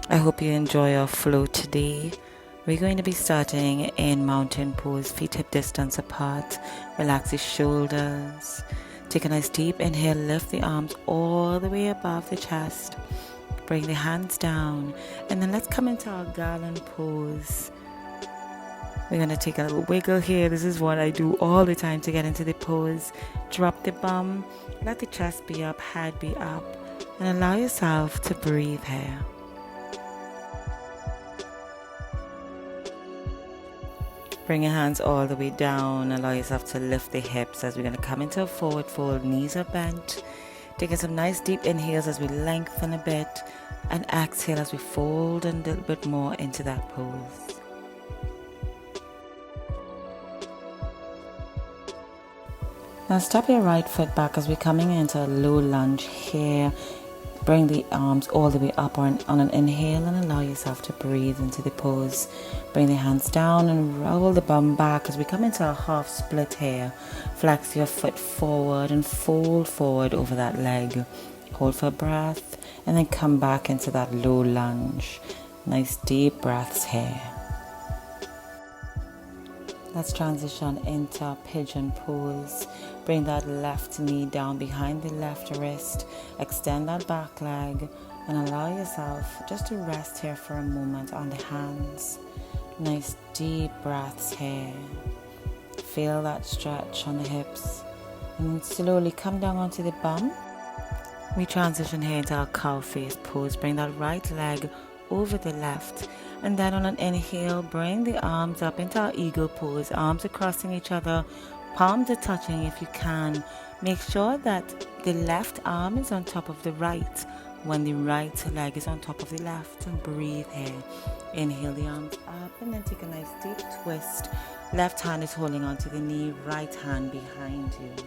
I hope you enjoy our flow today. We're going to be starting in mountain pose, feet hip distance apart. Relax your shoulders. Take a nice deep inhale, lift the arms all the way above the chest. Bring the hands down, and then let's come into our garland pose. We're going to take a little wiggle here. This is what I do all the time to get into the pose. Drop the bum, let the chest be up, head be up, and allow yourself to breathe here. Bring your hands all the way down. Allow yourself to lift the hips as we're going to come into a forward fold. Knees are bent. Taking some nice deep inhales as we lengthen a bit. And exhale as we fold a little bit more into that pose. Now step your right foot back as we're coming into a low lunge here. Bring the arms all the way up on an inhale and allow yourself to breathe into the pose. Bring the hands down and roll the bum back as we come into a half split here. Flex your foot forward and fold forward over that leg. Hold for a breath and then come back into that low lunge. Nice deep breaths here. Let's transition into a pigeon pose. Bring that left knee down behind the left wrist. Extend that back leg and allow yourself just to rest here for a moment on the hands. Nice deep breaths here. Feel that stretch on the hips. And then slowly come down onto the bum. We transition here into our cow face pose. Bring that right leg over the left. And then on an inhale, bring the arms up into our eagle pose. Arms are crossing each other, palms are touching if you can. Make sure that the left arm is on top of the right when the right leg is on top of the left. And breathe here. Inhale the arms up and then take a nice deep twist. Left hand is holding onto the knee, right hand behind you.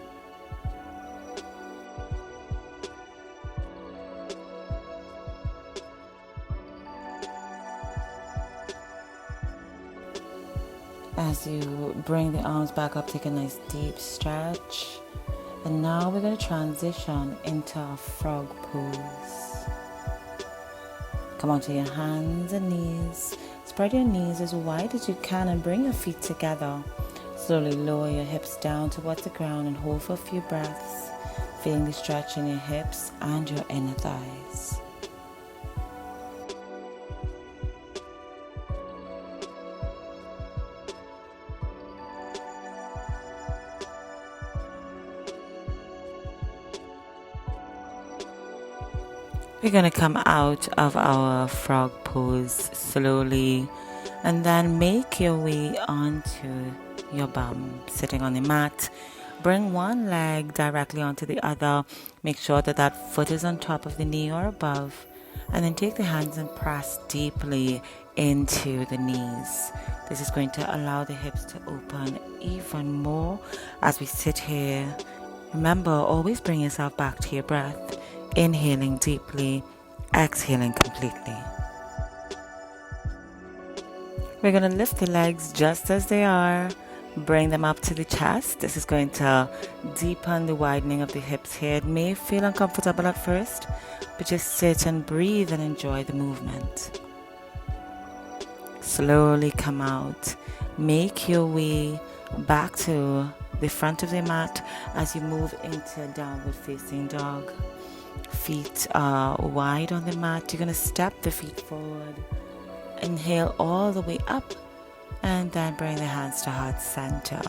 As you bring the arms back up, take a nice deep stretch. And now we're going to transition into a frog pose. Come onto your hands and knees. Spread your knees as wide as you can and bring your feet together. Slowly lower your hips down towards the ground and hold for a few breaths, feeling the stretch in your hips and your inner thighs. We're going to come out of our frog pose slowly and then make your way onto your bum, sitting on the mat. Bring one leg directly onto the other. Make sure that that foot is on top of the knee or above. And then take the hands and press deeply into the knees. This is going to allow the hips to open even more as we sit here. Remember, always bring yourself back to your breath. Inhaling deeply, exhaling completely. We're going to lift the legs just as they are. Bring them up to the chest. This is going to deepen the widening of the hips here. It may feel uncomfortable at first, but just sit and breathe and enjoy the movement. Slowly come out. Make your way back to the front of the mat as you move into downward facing dog. Feet are wide on the mat. You're going to step the feet forward. Inhale all the way up and then bring the hands to heart center.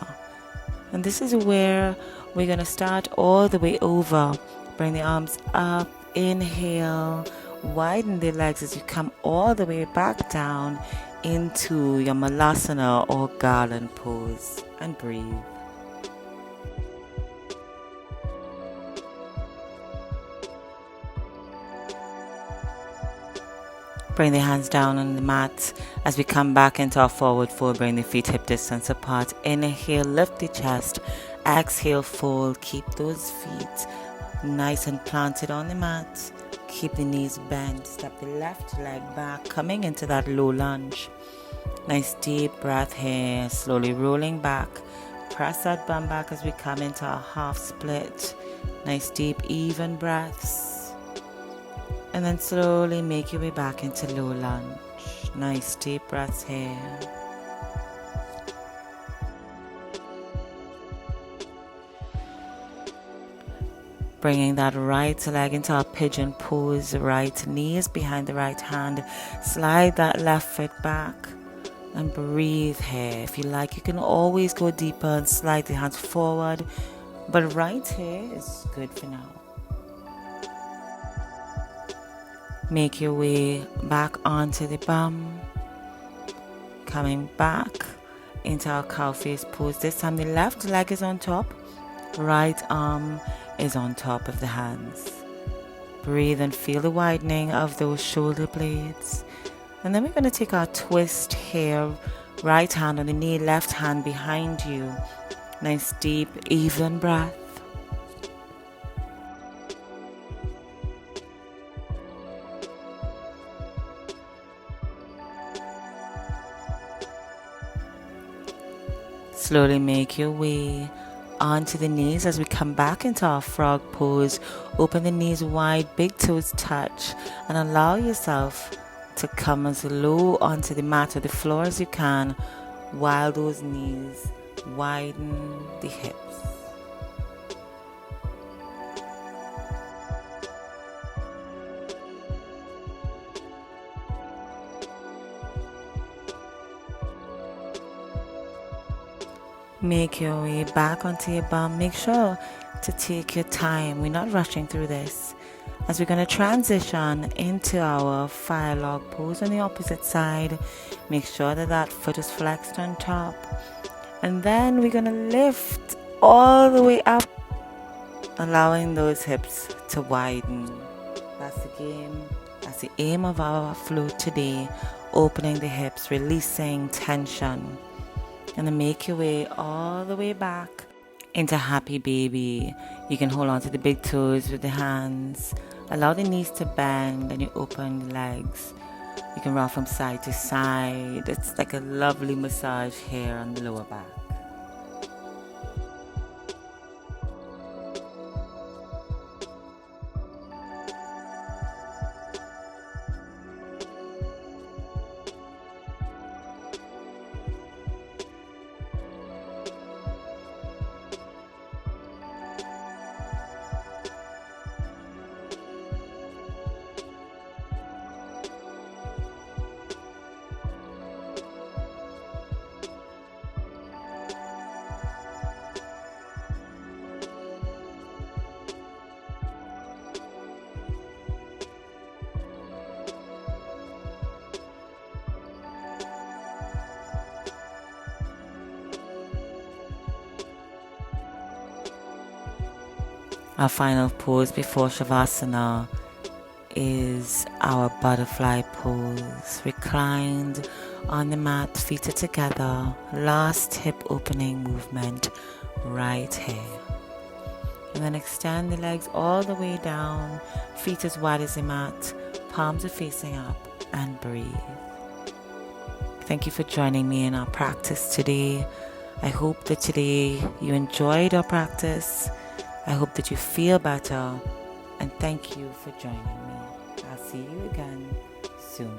And this is where we're going to start all the way over. Bring the arms up. Inhale. Widen the legs as you come all the way back down into your Malasana or garland pose. And breathe. Bring the hands down on the mat as we come back into our forward fold. Bring the feet hip distance apart. Inhale, lift the chest. Exhale, fold. Keep those feet nice and planted on the mat. Keep the knees bent. Step the left leg back, coming into that low lunge. Nice deep breath here. Slowly rolling back. Press that bum back as we come into our half split. Nice deep even breaths. And then slowly make your way back into low lunge. Nice deep breaths here. Bringing that right leg into our pigeon pose, right knee is behind the right hand. Slide that left foot back and breathe here. If you like, you can always go deeper and slide the hands forward, but right here is good for now. Make your way back onto the bum, coming back into our cow face pose. This time the left leg is on top, right arm is on top of the hands. Breathe and feel the widening of those shoulder blades. And then we're going to take our twist here. Right hand on the knee, left hand behind you. Nice deep, even breath. Slowly make your way onto the knees as we come back into our frog pose. Open the knees wide, big toes touch, and allow yourself to come as low onto the mat or the floor as you can while those knees widen the hips. Make your way back onto your bum. Make sure to take your time. We're not rushing through this. As we're going to transition into our fire log pose on the opposite side, make sure that that foot is flexed on top. And then we're going to lift all the way up, allowing those hips to widen. That's the game. That's the aim of our flow today. Opening the hips, releasing tension. And then make your way all the way back into happy baby. You can hold on to the big toes with the hands. Allow the knees to bend and you open the legs. You can rock from side to side. It's like a lovely massage here on the lower back. Our final pose before Shavasana is our butterfly pose. Reclined on the mat, feet are together. Last hip opening movement right here. And then extend the legs all the way down, feet as wide as the mat, palms are facing up, and breathe. Thank you for joining me in our practice today. I hope that today you enjoyed our practice. I hope that you feel better, and thank you for joining me. I'll see you again soon.